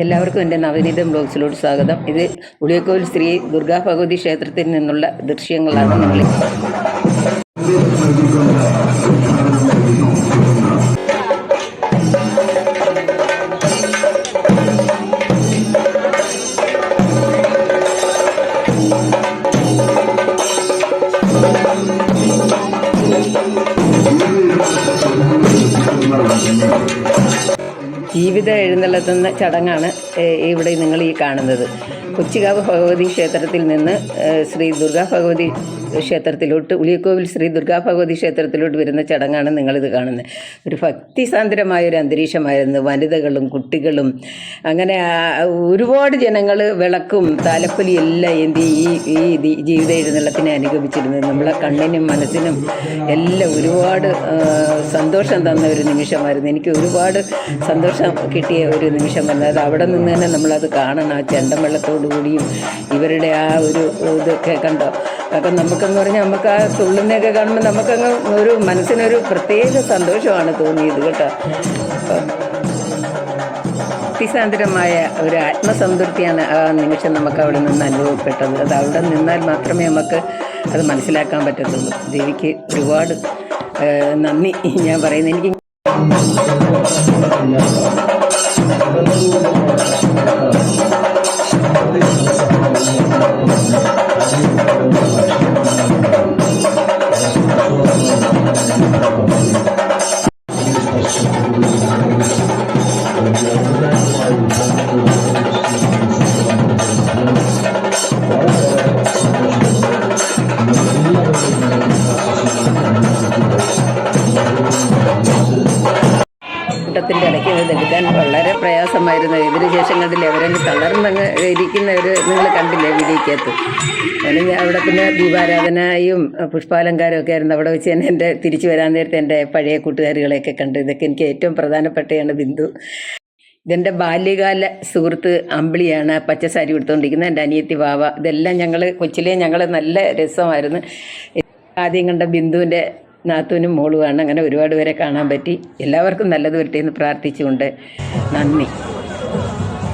എല്ലാവർക്കും എൻ്റെ നവനീതം ബ്ലോഗ്സിലോട്ട് സ്വാഗതം. ഇത് ഉളിയക്കോവിൽ ശ്രീ ദുർഗാ ഭഗവതി ക്ഷേത്രത്തിൽ നിന്നുള്ള ദൃശ്യങ്ങളാണ് നിങ്ങൾ. ജീവിത എഴുന്നള്ളത്തുന്ന ചടങ്ങാണ് ഇവിടെ നിങ്ങൾ ഈ കാണുന്നത്. കൊച്ചികാവ് ഭഗവതി ക്ഷേത്രത്തിൽ നിന്ന് ശ്രീ ദുർഗാ ഭഗവതി ക്ഷേത്രത്തിലോട്ട്, ഉളിയക്കോവിൽ ശ്രീ ദുർഗാ ഭഗവതി ക്ഷേത്രത്തിലോട്ട് വരുന്ന ചടങ്ങാണ് നിങ്ങളിത് കാണുന്നത്. ഒരു ഭക്തിസാന്ദ്രമായൊരു അന്തരീക്ഷമായിരുന്നു. വനിതകളും കുട്ടികളും അങ്ങനെ ഒരുപാട് ജനങ്ങൾ വിളക്കും താലപ്പൊലിയും എല്ലാം എന്തി ഈ ജീവിത എഴുന്നള്ളത്തിനെ അനുഗമിച്ചിരുന്നത്. നമ്മളെ കണ്ണിനും മനസ്സിനും എല്ലാം ഒരുപാട് സന്തോഷം തന്ന ഒരു നിമിഷമായിരുന്നു. എനിക്ക് ഒരുപാട് സന്തോഷം കിട്ടിയ ഒരു നിമിഷമായിരുന്നു. അത് അവിടെ നിന്ന് തന്നെ നമ്മളത് കാണണം. ആ ചെണ്ടൻ വെള്ളത്തോടു കൂടിയും ഇവരുടെ ആ ഒരു ഇതൊക്കെ കണ്ടോ. അപ്പം നമുക്കെന്ന് പറഞ്ഞാൽ നമുക്ക് ആ തുള്ളുന്നതൊക്കെ കാണുമ്പോൾ നമുക്കങ്ങ് ഒരു മനസ്സിനൊരു പ്രത്യേക സന്തോഷമാണ് തോന്നിയത് കേട്ടോ. ഭക്തിസാന്ദ്രമായ ഒരു ആത്മസംതൃപ്തിയാണ് ആ നിമിഷം നമുക്ക് അവിടെ നിന്ന് അനുഭവപ്പെട്ടത്. അത് അവിടെ നിന്നാൽ മാത്രമേ നമുക്ക് അത് മനസ്സിലാക്കാൻ പറ്റത്തുള്ളൂ. ദേവിക്ക് ഒരുപാട് നന്ദി ഞാൻ പറയുന്നത്. എനിക്ക് ത്തിൻ്റെ ഇടയ്ക്ക് ഇതെടുക്കാൻ വളരെ പ്രയാസമായിരുന്നു. ഇതിന് ശേഷം കണ്ടില്ലേ അവരങ്ങ് തളർന്നങ്ങ് ഇരിക്കുന്ന ഒരു നിങ്ങൾ കണ്ടില്ലേ വീഡിയോക്കകത്ത്. ഞാൻ അവിടെ പിന്നെ ദീപാരാധനയും പുഷ്പാലങ്കാരവും ഒക്കെ ആയിരുന്നു. അവിടെ വെച്ച് തന്നെ എൻ്റെ തിരിച്ചു വരാൻ നേരത്തെ എൻ്റെ പഴയ കൂട്ടുകാരികളെയൊക്കെ കണ്ടു. ഇതൊക്കെ എനിക്ക് ഏറ്റവും പ്രധാനപ്പെട്ടതാണ്. ബിന്ദു ഇതെൻ്റെ ബാല്യകാല സുഹൃത്ത് അമ്പിളിയാണ്. പച്ചസാരി കൊടുത്തുകൊണ്ടിരിക്കുന്നത് എൻ്റെ അനിയത്തി വാവ. ഇതെല്ലാം ഞങ്ങൾ കൊച്ചിലെ നല്ല രസമായിരുന്നു. ആദ്യം കണ്ട ബിന്ദുവിൻ്റെ നാത്തൂനും മോളുമാണ്. അങ്ങനെ ഒരുപാട് പേരെ കാണാൻ പറ്റി. എല്ലാവർക്കും നല്ലത് വരട്ടെ എന്ന് പ്രാർത്ഥിച്ചുകൊണ്ട് നന്ദി.